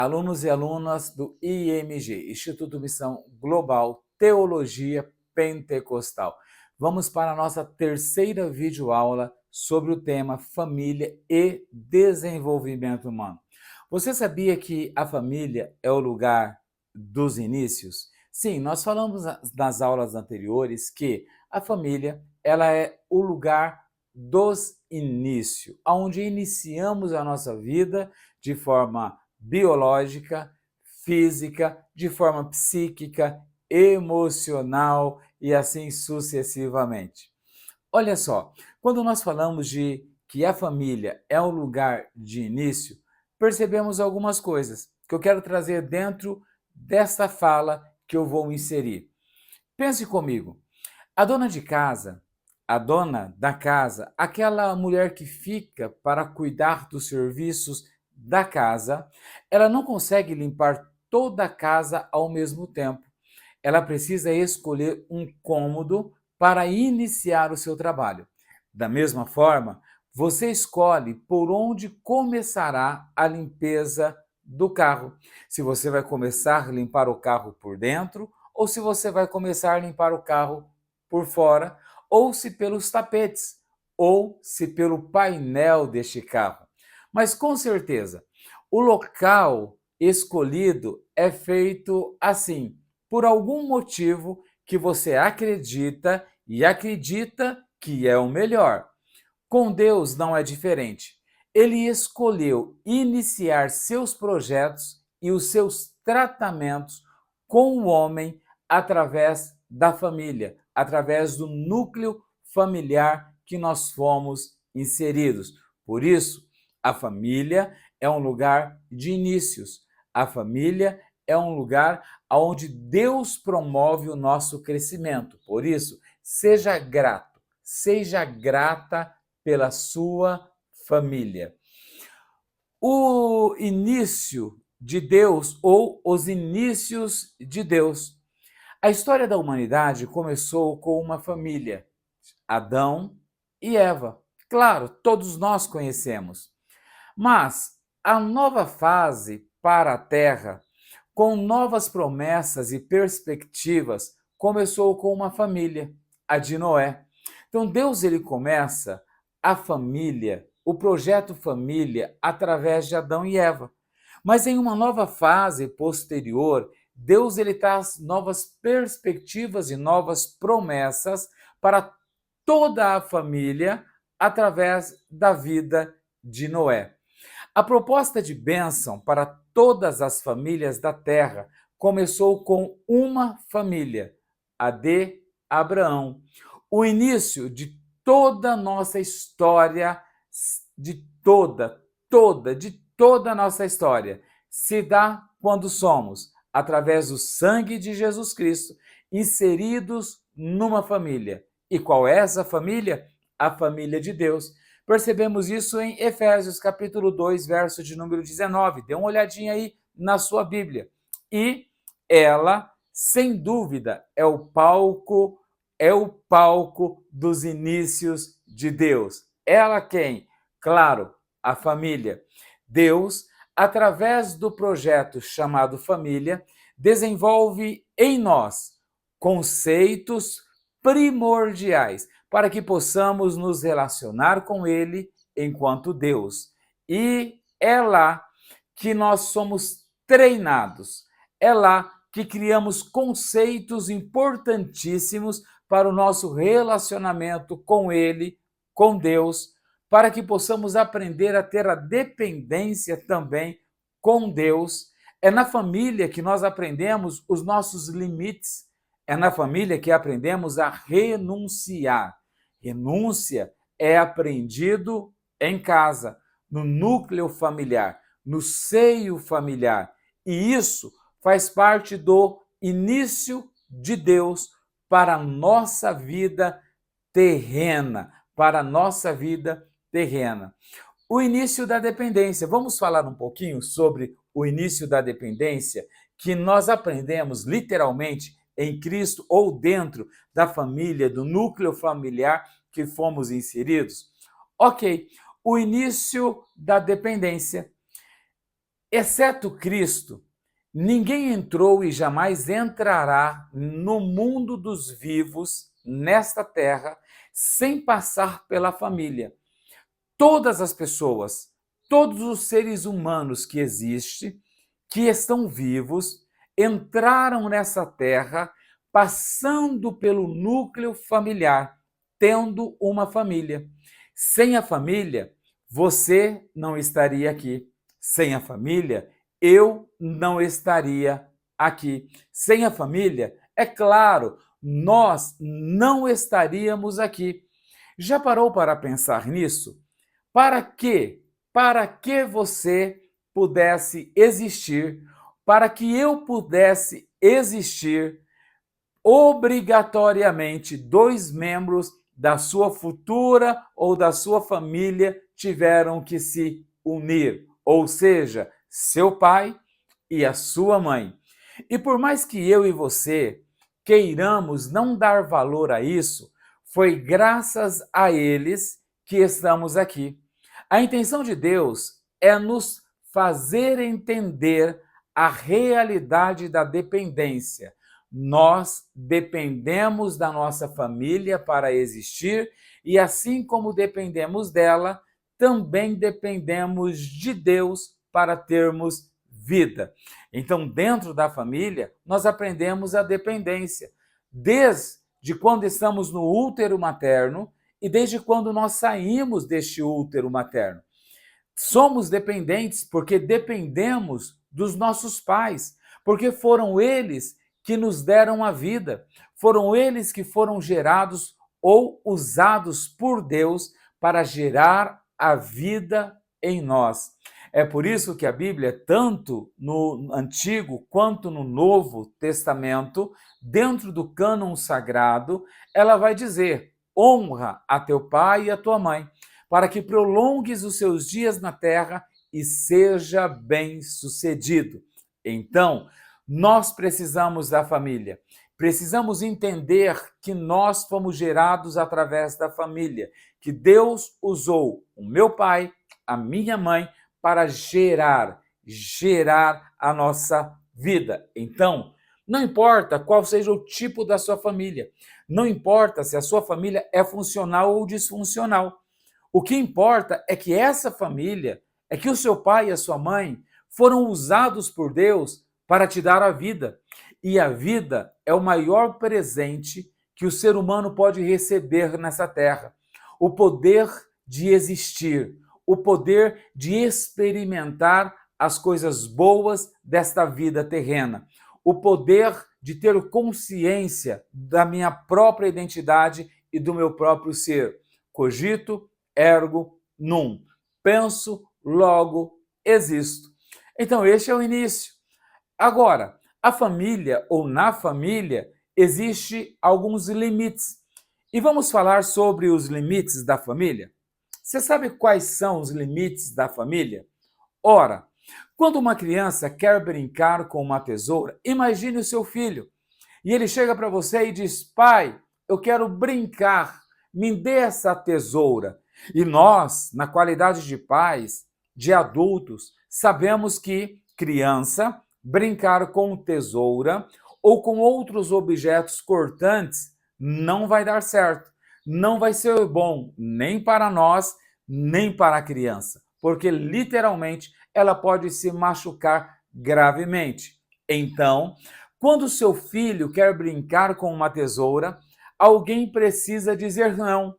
Alunos e alunas do IMG, Instituto Missão Global Teologia Pentecostal. Vamos para a nossa terceira videoaula sobre o tema Família e Desenvolvimento Humano. Você sabia que a família é o lugar dos inícios? Sim, nós falamos nas aulas anteriores que a família ela é o lugar dos inícios, onde iniciamos a nossa vida de forma biológica, física, de forma psíquica, emocional e assim sucessivamente. Olha só, quando nós falamos de que a família é um lugar de início, percebemos algumas coisas que eu quero trazer dentro desta fala que eu vou inserir. Pense comigo. A dona de casa, a dona da casa, aquela mulher que fica para cuidar dos serviços da casa, ela não consegue limpar toda a casa ao mesmo tempo. Ela precisa escolher um cômodo para iniciar o seu trabalho. Da mesma forma, você escolhe por onde começará a limpeza do carro. Se você vai começar a limpar o carro por dentro ou se você vai começar a limpar o carro por fora, ou se pelos tapetes, ou se pelo painel deste carro. Mas com certeza, o local escolhido é feito assim, por algum motivo que você acredita e acredita que é o melhor. Com Deus não é diferente. Ele escolheu iniciar seus projetos e os seus tratamentos com o homem através da família, através do núcleo familiar que nós fomos inseridos. Por isso, a família é um lugar de inícios. A família é um lugar onde Deus promove o nosso crescimento. Por isso, seja grato, seja grata pela sua família. O início de Deus ou os inícios de Deus. A história da humanidade começou com uma família, Adão e Eva. Claro, todos nós conhecemos. Mas a nova fase para a Terra, com novas promessas e perspectivas, começou com uma família, a de Noé. Então Deus ele começa a família, o projeto família, através de Adão e Eva. Mas em uma nova fase posterior, Deus ele traz novas perspectivas e novas promessas para toda a família através da vida de Noé. A proposta de bênção para todas as famílias da terra começou com uma família, a de Abraão. O início de toda a nossa história, de toda a nossa história, se dá quando somos, através do sangue de Jesus Cristo, inseridos numa família. E qual é essa família? A família de Deus. Percebemos isso em Efésios capítulo 2, verso de número 19. Dê uma olhadinha aí na sua Bíblia. E ela, sem dúvida, é o palco dos inícios de Deus. Ela quem? Claro, a família. Deus, através do projeto chamado família, desenvolve em nós conceitos primordiais para que possamos nos relacionar com Ele enquanto Deus. E é lá que nós somos treinados, é lá que criamos conceitos importantíssimos para o nosso relacionamento com Ele, com Deus, para que possamos aprender a ter a dependência também com Deus. É na família que nós aprendemos os nossos limites, é na família que aprendemos a renunciar. Renúncia é aprendido em casa, no núcleo familiar, no seio familiar. E isso faz parte do início de Deus para a nossa vida terrena, para a nossa vida terrena. O início da dependência. Vamos falar um pouquinho sobre o início da dependência, que nós aprendemos literalmente em Cristo ou dentro da família, do núcleo familiar que fomos inseridos? Ok, o início da dependência. Exceto Cristo, ninguém entrou e jamais entrará no mundo dos vivos, nesta terra, sem passar pela família. Todas as pessoas, todos os seres humanos que existem, que estão vivos, entraram nessa terra passando pelo núcleo familiar, tendo uma família. Sem a família, você não estaria aqui. Sem a família, eu não estaria aqui. Sem a família, é claro, nós não estaríamos aqui. Já parou para pensar nisso? Para quê? Para que você pudesse existir, para que eu pudesse existir, obrigatoriamente dois membros da sua futura ou da sua família tiveram que se unir, ou seja, seu pai e a sua mãe. E por mais que eu e você queiramos não dar valor a isso, foi graças a eles que estamos aqui. A intenção de Deus é nos fazer entender a realidade da dependência. Nós dependemos da nossa família para existir e, assim como dependemos dela, também dependemos de Deus para termos vida. Então, dentro da família, nós aprendemos a dependência, desde quando estamos no útero materno e desde quando nós saímos deste útero materno. Somos dependentes porque dependemos dos nossos pais, porque foram eles que nos deram a vida, foram eles que foram gerados ou usados por Deus para gerar a vida em nós. É por isso que a Bíblia, tanto no Antigo quanto no Novo Testamento, dentro do cânon sagrado, ela vai dizer: honra a teu pai e a tua mãe, para que prolongues os seus dias na terra e seja bem-sucedido. Então, nós precisamos da família. Precisamos entender que nós fomos gerados através da família, que Deus usou o meu pai, a minha mãe, para gerar a nossa vida. Então, não importa qual seja o tipo da sua família, não importa se a sua família é funcional ou disfuncional. O que importa é que essa família, é que o seu pai e a sua mãe foram usados por Deus para te dar a vida. E a vida é o maior presente que o ser humano pode receber nessa terra. O poder de existir, o poder de experimentar as coisas boas desta vida terrena, o poder de ter consciência da minha própria identidade e do meu próprio ser. Cogito, ergo, num. Penso, logo, existo. Então, este é o início. Agora, a família ou na família existe alguns limites. E vamos falar sobre os limites da família? Você sabe quais são os limites da família? Ora, quando uma criança quer brincar com uma tesoura, imagine o seu filho. E ele chega para você e diz: pai, eu quero brincar, me dê essa tesoura. E nós, na qualidade de pais, de adultos, sabemos que criança brincar com tesoura ou com outros objetos cortantes não vai dar certo. Não vai ser bom nem para nós, nem para a criança, porque literalmente ela pode se machucar gravemente. Então, quando seu filho quer brincar com uma tesoura, alguém precisa dizer não.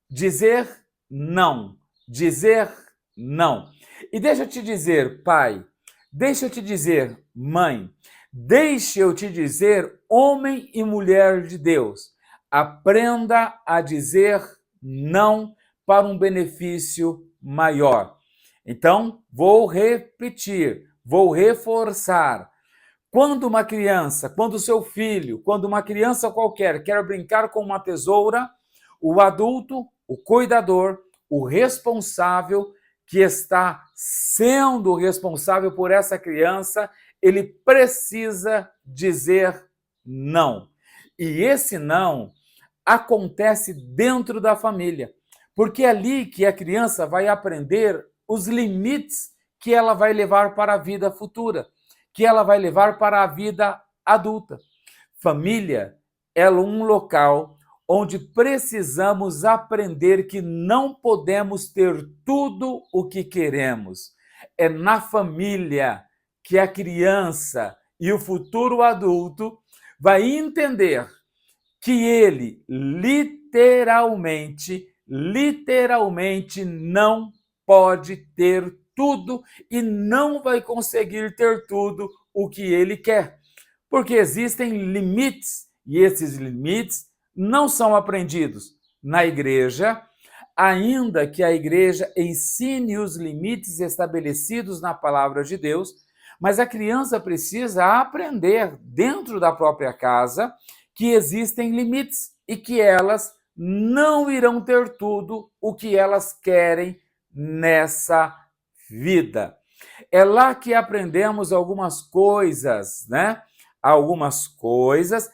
Dizer não. Dizer não. E deixa eu te dizer, pai, deixa eu te dizer, mãe, deixa eu te dizer, homem e mulher de Deus, aprenda a dizer não para um benefício maior. Então, vou repetir, vou reforçar. Quando uma criança, quando seu filho, quando uma criança qualquer quer brincar com uma tesoura, o adulto, o cuidador, o responsável, que está sendo responsável por essa criança, ele precisa dizer não. E esse não acontece dentro da família, porque é ali que a criança vai aprender os limites que ela vai levar para a vida futura, que ela vai levar para a vida adulta. Família é um local onde precisamos aprender que não podemos ter tudo o que queremos. É na família que a criança e o futuro adulto vai entender que ele literalmente não pode ter tudo e não vai conseguir ter tudo o que ele quer. Porque existem limites e esses limites não são aprendidos na igreja, ainda que a igreja ensine os limites estabelecidos na palavra de Deus, mas a criança precisa aprender dentro da própria casa que existem limites e que elas não irão ter tudo o que elas querem nessa vida. É lá que aprendemos algumas coisas, né? Algumas coisas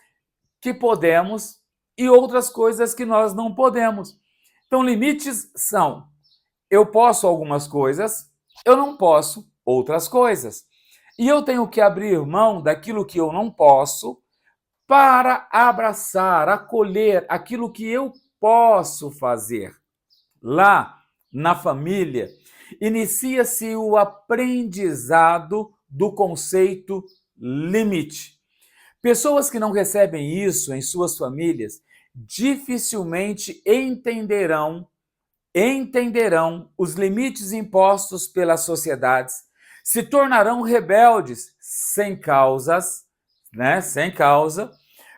que podemos e outras coisas que nós não podemos. Então, limites são: eu posso algumas coisas, eu não posso outras coisas. E eu tenho que abrir mão daquilo que eu não posso para abraçar, acolher aquilo que eu posso fazer. Lá na família, inicia-se o aprendizado do conceito limite. Pessoas que não recebem isso em suas famílias dificilmente entenderão os limites impostos pelas sociedades, se tornarão rebeldes sem causas, né? Sem causa.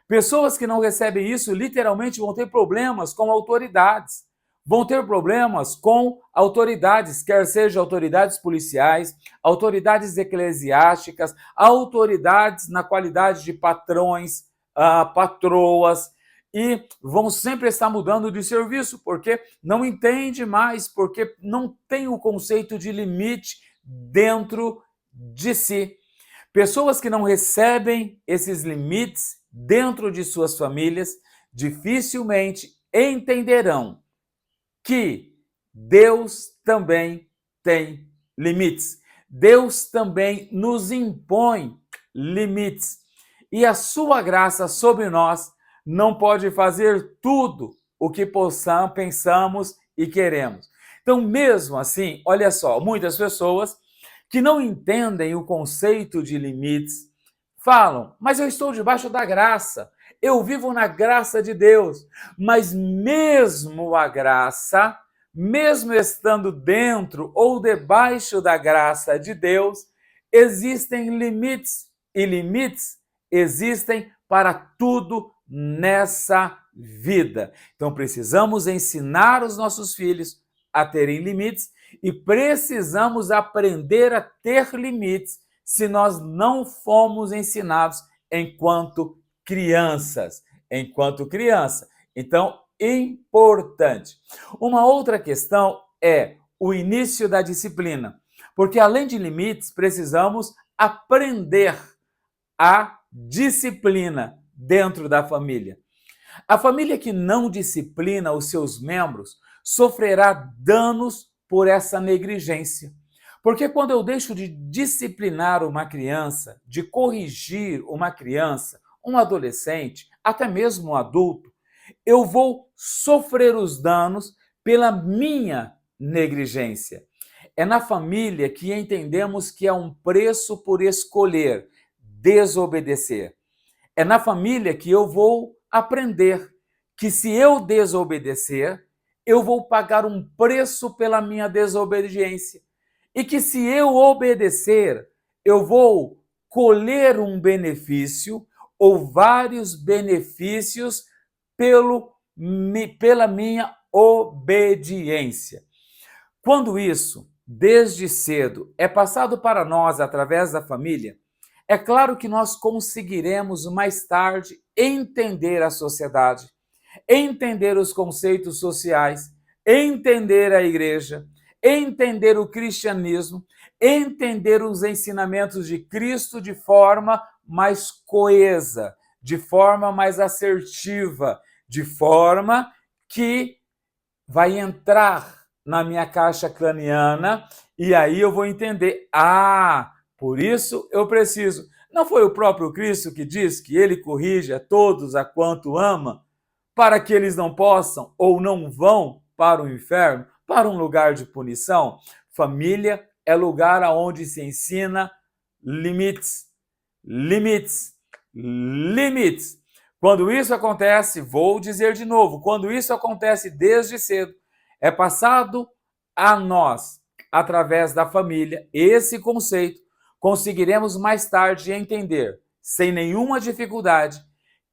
Pessoas que não recebem isso literalmente vão ter problemas com autoridades. Vão ter problemas com autoridades, quer sejam autoridades policiais, autoridades eclesiásticas, autoridades na qualidade de patrões, patroas, e vão sempre estar mudando de serviço, porque não entende mais, porque não tem o conceito de limite dentro de si. Pessoas que não recebem esses limites dentro de suas famílias dificilmente entenderão que Deus também tem limites. Deus também nos impõe limites. E a sua graça sobre nós não pode fazer tudo o que pensamos e queremos. Então, mesmo assim, olha só, muitas pessoas que não entendem o conceito de limites falam: mas eu estou debaixo da graça, eu vivo na graça de Deus. Mas mesmo a graça, mesmo estando dentro ou debaixo da graça de Deus, existem limites, e limites existem para tudo nessa vida. Então precisamos ensinar os nossos filhos a terem limites e precisamos aprender a ter limites se nós não fomos ensinados enquanto crianças. Enquanto criança. Então, importante. Uma outra questão é o início da disciplina, porque além de limites, precisamos aprender a disciplina dentro da família. A família que não disciplina os seus membros sofrerá danos por essa negligência. Porque quando eu deixo de disciplinar uma criança, de corrigir uma criança, um adolescente, até mesmo um adulto, eu vou sofrer os danos pela minha negligência. É na família que entendemos que há um preço por escolher desobedecer. É na família que eu vou aprender que se eu desobedecer, eu vou pagar um preço pela minha desobediência. E que se eu obedecer, eu vou colher um benefício ou vários benefícios pela minha obediência. Quando isso, desde cedo, é passado para nós através da família, é claro que nós conseguiremos mais tarde entender a sociedade, entender os conceitos sociais, entender a igreja, entender o cristianismo, entender os ensinamentos de Cristo de forma mais coesa, de forma mais assertiva, de forma que vai entrar na minha caixa craniana E aí eu vou entender, por isso eu preciso. Não foi o próprio Cristo que diz que ele corrige a todos a quanto ama, para que eles não possam ou não vão para o inferno, para um lugar de punição? Família é lugar onde se ensina limites, limites, limites. Quando isso acontece, vou dizer de novo, quando isso acontece desde cedo, é passado a nós, através da família, esse conceito, conseguiremos mais tarde entender, sem nenhuma dificuldade,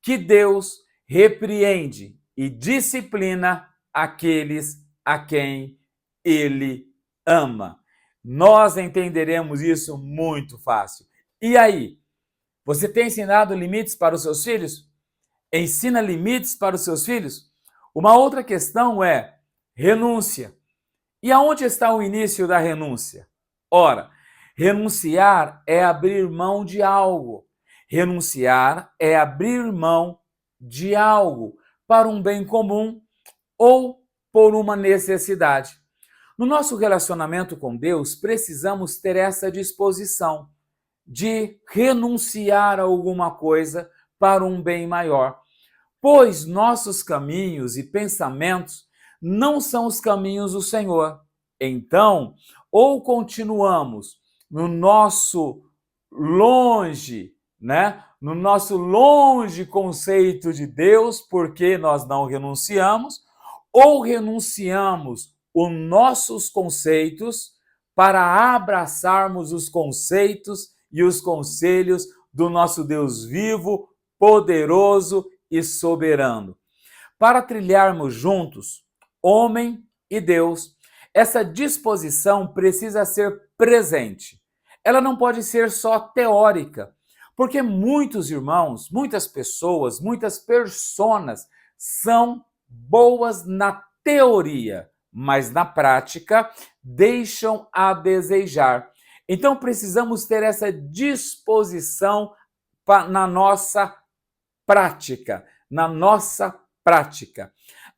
que Deus repreende e disciplina aqueles a quem Ele ama. Nós entenderemos isso muito fácil. E aí, você tem ensinado limites para os seus filhos? Ensina limites para os seus filhos? Uma outra questão é renúncia. E aonde está o início da renúncia? Ora, renunciar é abrir mão de algo. Renunciar é abrir mão de algo para um bem comum ou por uma necessidade. No nosso relacionamento com Deus, precisamos ter essa disposição de renunciar a alguma coisa para um bem maior, pois nossos caminhos e pensamentos não são os caminhos do Senhor. Então, ou continuamos no nosso longe, no nosso longe conceito de Deus, porque nós não renunciamos, ou renunciamos os nossos conceitos para abraçarmos os conceitos e os conselhos do nosso Deus vivo, poderoso e soberano. Para trilharmos juntos, homem e Deus, essa disposição precisa ser presente. Ela não pode ser só teórica, porque muitos irmãos, muitas pessoas, muitas personas são boas na teoria, mas na prática deixam a desejar. Então precisamos ter essa disposição na nossa prática,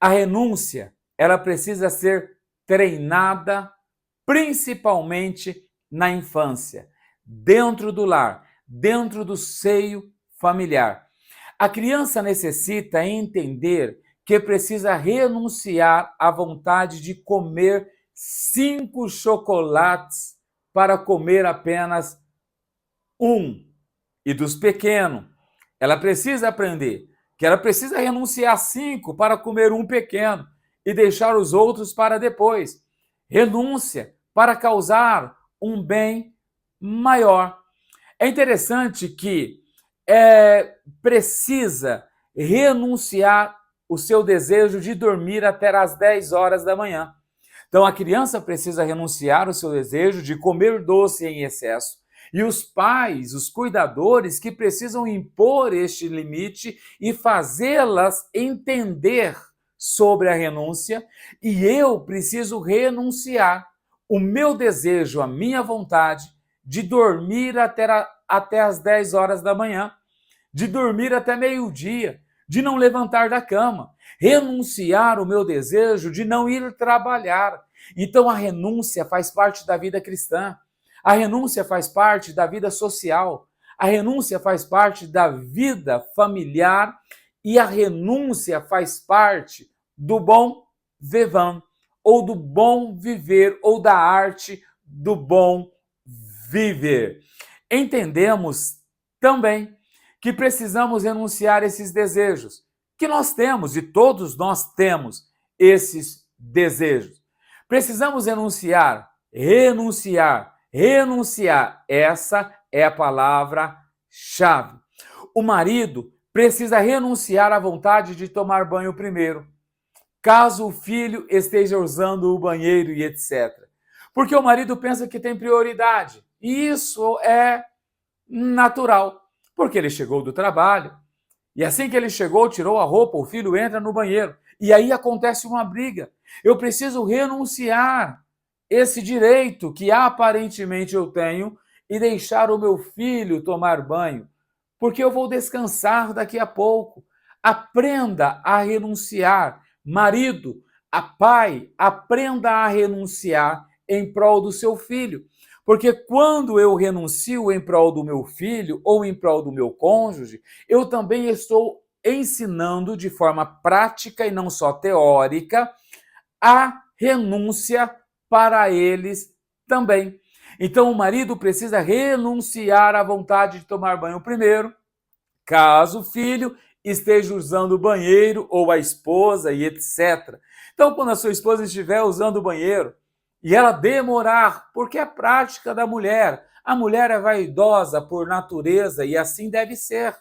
A renúncia, ela precisa ser treinada principalmente na infância, dentro do lar, dentro do seio familiar. A criança necessita entender que precisa renunciar à vontade de comer 5 chocolates para comer apenas um. E dos pequenos, ela precisa aprender que ela precisa renunciar a 5 para comer um pequeno e deixar os outros para depois. Renúncia para causar um bem maior. É interessante que precisa renunciar o seu desejo de dormir até às 10 horas da manhã. Então a criança precisa renunciar o seu desejo de comer doce em excesso. E os pais, os cuidadores, que precisam impor este limite e fazê-las entender sobre a renúncia, e eu preciso renunciar o meu desejo, a minha vontade de dormir até às 10 horas da manhã, de dormir até meio-dia, de não levantar da cama, renunciar o meu desejo de não ir trabalhar. Então a renúncia faz parte da vida cristã. A renúncia faz parte da vida social, a renúncia faz parte da vida familiar e a renúncia faz parte do bom vivan, ou do bom viver, ou da arte do bom viver. Entendemos também que precisamos renunciar a esses desejos, que nós temos, e todos nós temos esses desejos. Precisamos renunciar. Essa é a palavra-chave. O marido precisa renunciar à vontade de tomar banho primeiro, caso o filho esteja usando o banheiro e etc. Porque o marido pensa que tem prioridade. E isso é natural, porque ele chegou do trabalho e assim que ele chegou, tirou a roupa, o filho entra no banheiro e aí acontece uma briga. Eu preciso renunciar esse direito que aparentemente eu tenho e deixar o meu filho tomar banho, porque eu vou descansar daqui a pouco. Aprenda a renunciar. Marido, pai, aprenda a renunciar em prol do seu filho. Porque quando eu renuncio em prol do meu filho ou em prol do meu cônjuge, eu também estou ensinando de forma prática e não só teórica a renúncia para eles também. Então o marido precisa renunciar à vontade de tomar banho primeiro, caso o filho esteja usando o banheiro ou a esposa e etc. Então, quando a sua esposa estiver usando o banheiro e ela demorar, porque é prática da mulher, a mulher é vaidosa por natureza e assim deve ser.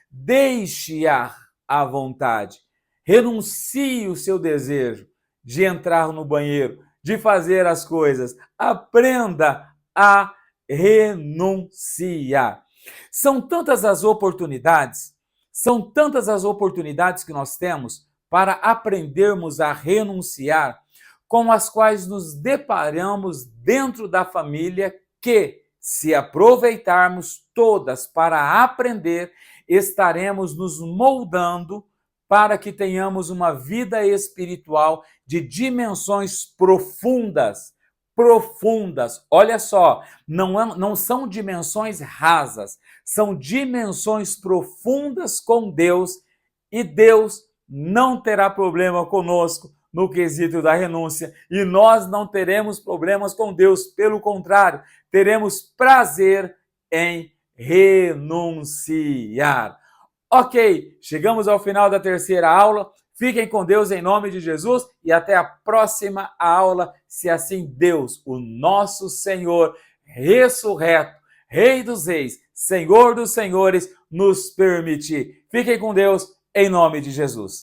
Deixe-a à vontade. Renuncie o seu desejo de entrar no banheiro, de fazer as coisas. Aprenda a renunciar. São tantas as oportunidades que nós temos para aprendermos a renunciar, com as quais nos deparamos dentro da família, que, se aproveitarmos todas para aprender, estaremos nos moldando para que tenhamos uma vida espiritual de dimensões profundas. Olha só, não são dimensões rasas, são dimensões profundas com Deus, e Deus não terá problema conosco no quesito da renúncia, e nós não teremos problemas com Deus, pelo contrário, teremos prazer em renunciar. Ok, chegamos ao final da terceira aula. Fiquem com Deus em nome de Jesus e até a próxima aula, se assim Deus, o nosso Senhor, ressurreto, Rei dos Reis, Senhor dos Senhores, nos permitir. Fiquem com Deus em nome de Jesus.